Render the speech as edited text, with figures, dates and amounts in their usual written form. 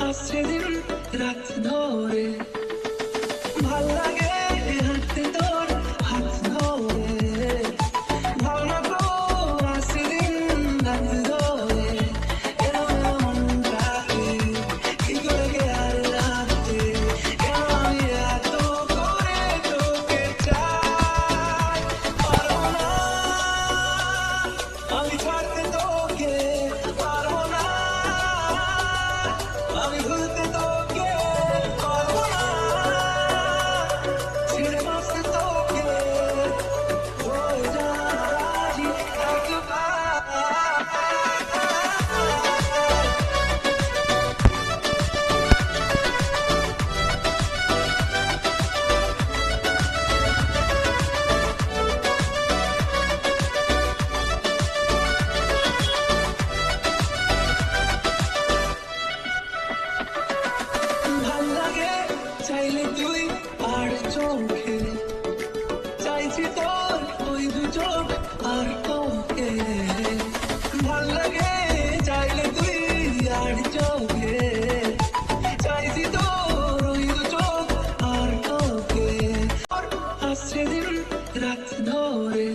আসছে দিন রাত ধরে ভাল লাগে হাঁটতে তোর হাত ধরে ভাবনা তো আসছে দিন রাত ধরে এমন রাতে কি করে গেল রাতে কেন আমি এত করে তোকে চাই পারবো না আমি ছাড়তে তোকে পারবো না আমি ভুলতে তোকে পারবো না ছেড়ে বাঁচতে তোকে হয়ে যা রাজি একবার ভাল লাগে চাইলে তুই আর চোখে চাইছি তোর ওই দু চোখ আর তোকে ভাল লাগে চাইলে তুই আর চোখে চাইছি তোর ওই দু চোখ আর তোকে আসছে দিন রাত ধরে